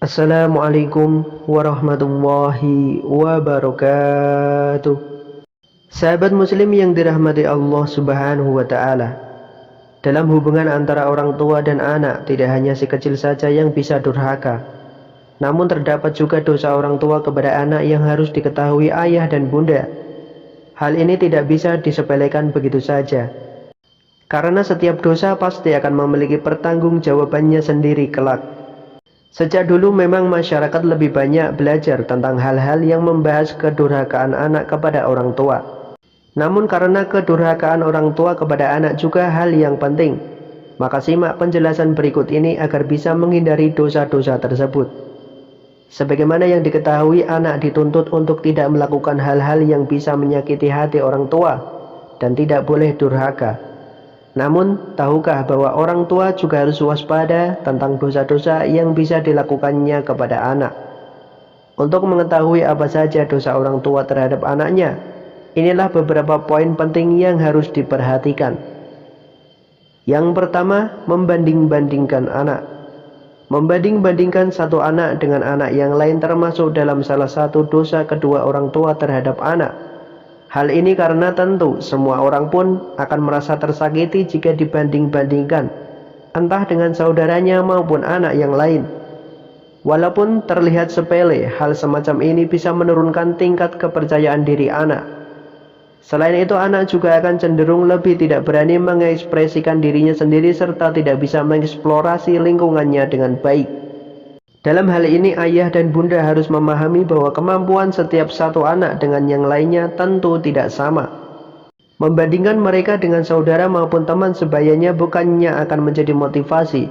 Assalamualaikum warahmatullahi wabarakatuh. Sahabat muslim yang dirahmati Allah subhanahu wa ta'ala, dalam hubungan antara orang tua dan anak tidak hanya si kecil saja yang bisa durhaka, namun terdapat juga dosa orang tua kepada anak yang harus diketahui ayah dan bunda. Hal ini tidak bisa disepelekan begitu saja, karena setiap dosa pasti akan memiliki pertanggungjawabannya sendiri kelak. Sejak dulu memang masyarakat lebih banyak belajar tentang hal-hal yang membahas kedurhakaan anak kepada orang tua. Namun karena kedurhakaan orang tua kepada anak juga hal yang penting, maka simak penjelasan berikut ini agar bisa menghindari dosa-dosa tersebut. Sebagaimana yang diketahui, anak dituntut untuk tidak melakukan hal-hal yang bisa menyakiti hati orang tua dan tidak boleh durhaka. Namun, tahukah bahwa orang tua juga harus waspada tentang dosa-dosa yang bisa dilakukannya kepada anak? Untuk mengetahui apa saja dosa orang tua terhadap anaknya, inilah beberapa poin penting yang harus diperhatikan. Yang pertama, membanding-bandingkan anak. Membanding-bandingkan satu anak dengan anak yang lain termasuk dalam salah satu dosa kedua orang tua terhadap anak. Hal ini karena tentu semua orang pun akan merasa tersakiti jika dibanding-bandingkan, entah dengan saudaranya maupun anak yang lain. Walaupun terlihat sepele, hal semacam ini bisa menurunkan tingkat kepercayaan diri anak. Selain itu, anak juga akan cenderung lebih tidak berani mengekspresikan dirinya sendiri serta tidak bisa mengeksplorasi lingkungannya dengan baik. Dalam hal ini, ayah dan bunda harus memahami bahwa kemampuan setiap satu anak dengan yang lainnya tentu tidak sama. Membandingkan mereka dengan saudara maupun teman sebayanya bukannya akan menjadi motivasi,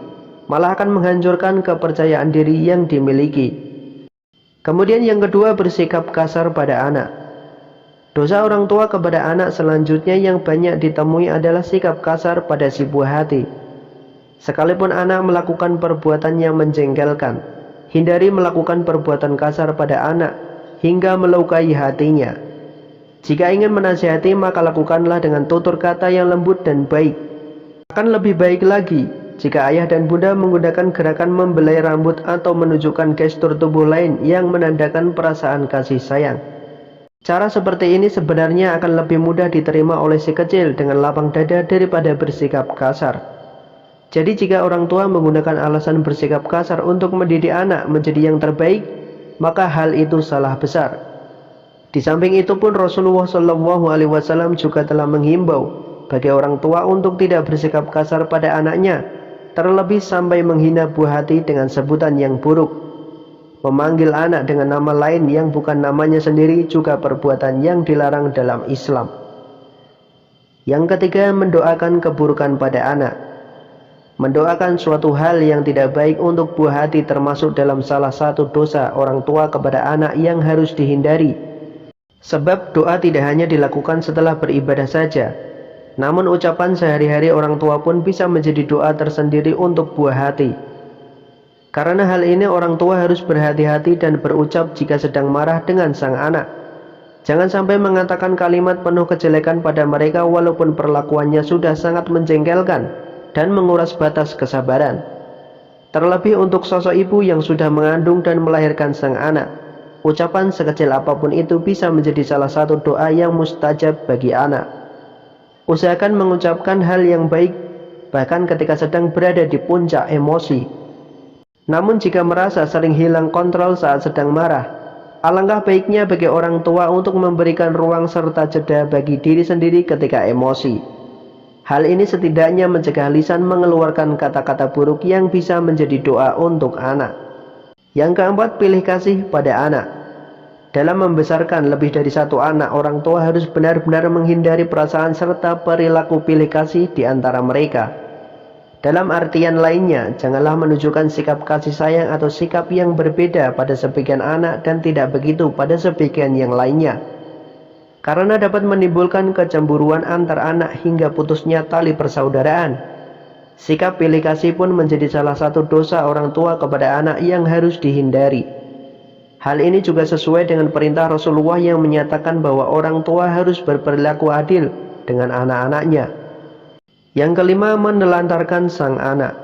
malah akan menghancurkan kepercayaan diri yang dimiliki. Kemudian yang kedua, bersikap kasar pada anak. Dosa orang tua kepada anak selanjutnya yang banyak ditemui adalah sikap kasar pada si buah hati. Sekalipun anak melakukan perbuatan yang menjengkelkan, hindari melakukan perbuatan kasar pada anak hingga melukai hatinya. Jika ingin menasihati, maka lakukanlah dengan tutur kata yang lembut dan baik. Akan lebih baik lagi jika ayah dan bunda menggunakan gerakan membelai rambut atau menunjukkan gestur tubuh lain yang menandakan perasaan kasih sayang. Cara seperti ini sebenarnya akan lebih mudah diterima oleh si kecil dengan lapang dada daripada bersikap kasar. Jadi jika orang tua menggunakan alasan bersikap kasar untuk mendidik anak menjadi yang terbaik, maka hal itu salah besar. Di samping itu pun Rasulullah SAW juga telah menghimbau bagi orang tua untuk tidak bersikap kasar pada anaknya, terlebih sampai menghina buah hati dengan sebutan yang buruk. Memanggil anak dengan nama lain yang bukan namanya sendiri juga perbuatan yang dilarang dalam Islam. Yang ketiga, mendoakan keburukan pada anak. Mendoakan suatu hal yang tidak baik untuk buah hati termasuk dalam salah satu dosa orang tua kepada anak yang harus dihindari. Sebab doa tidak hanya dilakukan setelah beribadah saja, namun ucapan sehari-hari orang tua pun bisa menjadi doa tersendiri untuk buah hati. Karena hal ini orang tua harus berhati-hati dan berucap jika sedang marah dengan sang anak. Jangan sampai mengatakan kalimat penuh kejelekan pada mereka walaupun perlakuannya sudah sangat menjengkelkan dan menguras batas kesabaran. Terlebih untuk sosok ibu yang sudah mengandung dan melahirkan sang anak, ucapan sekecil apapun itu bisa menjadi salah satu doa yang mustajab bagi anak. Usahakan mengucapkan hal yang baik bahkan ketika sedang berada di puncak emosi. Namun jika merasa sering hilang kontrol saat sedang marah, alangkah baiknya bagi orang tua untuk memberikan ruang serta jeda bagi diri sendiri ketika emosi. Hal ini setidaknya mencegah lisan mengeluarkan kata-kata buruk yang bisa menjadi doa untuk anak. Yang keempat, pilih kasih pada anak. Dalam membesarkan lebih dari satu anak, orang tua harus benar-benar menghindari perasaan serta perilaku pilih kasih di antara mereka. Dalam artian lainnya, janganlah menunjukkan sikap kasih sayang atau sikap yang berbeda pada sebagian anak dan tidak begitu pada sebagian yang lainnya. Karena dapat menimbulkan kecemburuan antar anak hingga putusnya tali persaudaraan. Sikap pilih kasih pun menjadi salah satu dosa orang tua kepada anak yang harus dihindari. Hal ini juga sesuai dengan perintah Rasulullah yang menyatakan bahwa orang tua harus berperilaku adil dengan anak-anaknya. Yang kelima, menelantarkan sang anak.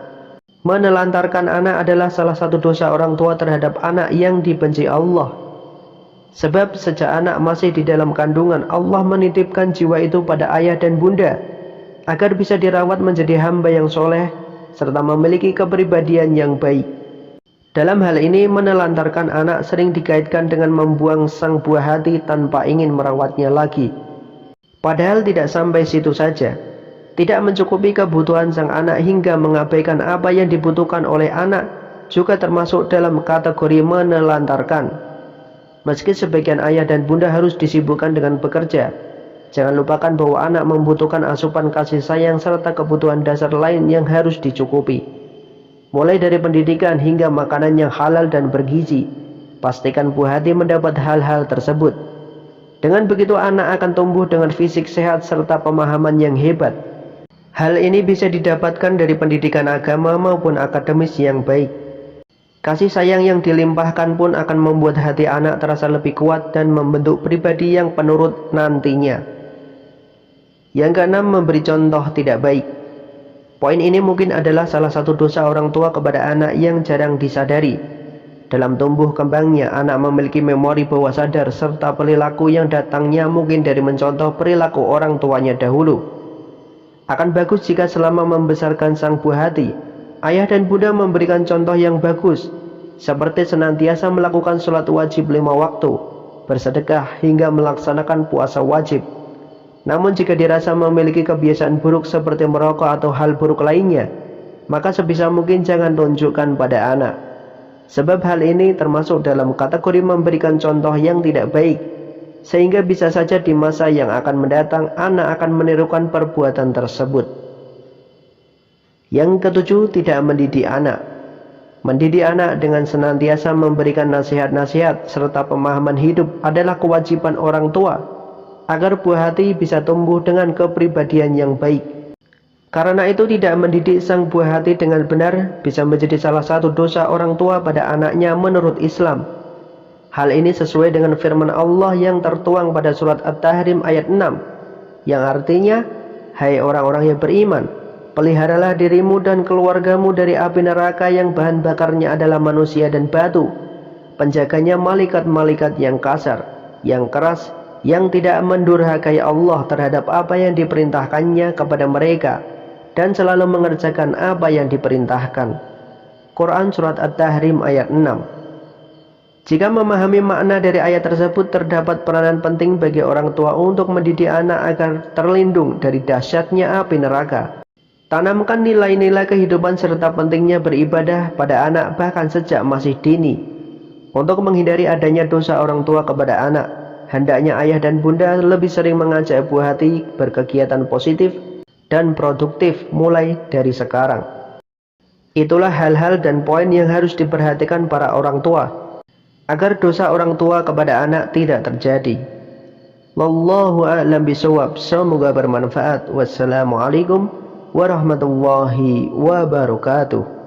Menelantarkan anak adalah salah satu dosa orang tua terhadap anak yang dibenci Allah. Sebab sejak anak masih di dalam kandungan, Allah menitipkan jiwa itu pada ayah dan bunda agar bisa dirawat menjadi hamba yang soleh serta memiliki kepribadian yang baik. Dalam hal ini, menelantarkan anak sering dikaitkan dengan membuang sang buah hati tanpa ingin merawatnya lagi. Padahal tidak sampai situ saja. Tidak mencukupi kebutuhan sang anak hingga mengabaikan apa yang dibutuhkan oleh anak juga termasuk dalam kategori menelantarkan. Meski sebagian ayah dan bunda harus disibukkan dengan bekerja, jangan lupakan bahwa anak membutuhkan asupan kasih sayang serta kebutuhan dasar lain yang harus dicukupi. Mulai dari pendidikan hingga makanan yang halal dan bergizi, pastikan buah hati mendapat hal-hal tersebut. Dengan begitu anak akan tumbuh dengan fisik sehat serta pemahaman yang hebat. Hal ini bisa didapatkan dari pendidikan agama maupun akademis yang baik. Kasih sayang yang dilimpahkan pun akan membuat hati anak terasa lebih kuat dan membentuk pribadi yang penurut nantinya. Yang keenam, memberi contoh tidak baik. Poin ini mungkin adalah salah satu dosa orang tua kepada anak yang jarang disadari. Dalam tumbuh kembangnya, anak memiliki memori bawah sadar serta perilaku yang datangnya mungkin dari mencontoh perilaku orang tuanya dahulu. Akan bagus jika selama membesarkan sang buah hati, ayah dan bunda memberikan contoh yang bagus, seperti senantiasa melakukan sholat wajib 5 waktu, bersedekah hingga melaksanakan puasa wajib. Namun jika dirasa memiliki kebiasaan buruk seperti merokok atau hal buruk lainnya, maka sebisa mungkin jangan tunjukkan pada anak. Sebab hal ini termasuk dalam kategori memberikan contoh yang tidak baik, sehingga bisa saja di masa yang akan mendatang anak akan menirukan perbuatan tersebut. Yang ketujuh, tidak mendidik anak. Mendidik anak dengan senantiasa memberikan nasihat-nasihat serta pemahaman hidup adalah kewajiban orang tua, agar buah hati bisa tumbuh dengan kepribadian yang baik. Karena itu tidak mendidik sang buah hati dengan benar bisa menjadi salah satu dosa orang tua pada anaknya menurut Islam. Hal ini sesuai dengan firman Allah yang tertuang pada surat At-Tahrim ayat 6, yang artinya, hai orang-orang yang beriman, peliharalah dirimu dan keluargamu dari api neraka yang bahan bakarnya adalah manusia dan batu. Penjaganya malaikat-malaikat yang kasar, yang keras, yang tidak mendurhakai Allah terhadap apa yang diperintahkannya kepada mereka, dan selalu mengerjakan apa yang diperintahkan. Quran Surat At-Tahrim ayat 6. Jika memahami makna dari ayat tersebut, terdapat peranan penting bagi orang tua untuk mendidik anak agar terlindung dari dahsyatnya api neraka. Tanamkan nilai-nilai kehidupan serta pentingnya beribadah pada anak bahkan sejak masih dini. Untuk menghindari adanya dosa orang tua kepada anak, hendaknya ayah dan bunda lebih sering mengajak buah hati berkegiatan positif dan produktif mulai dari sekarang. Itulah hal-hal dan poin yang harus diperhatikan para orang tua, agar dosa orang tua kepada anak tidak terjadi. Wallahu a'lam bishawab. Semoga bermanfaat. Wassalamualaikum warahmatullahi wabarakatuh.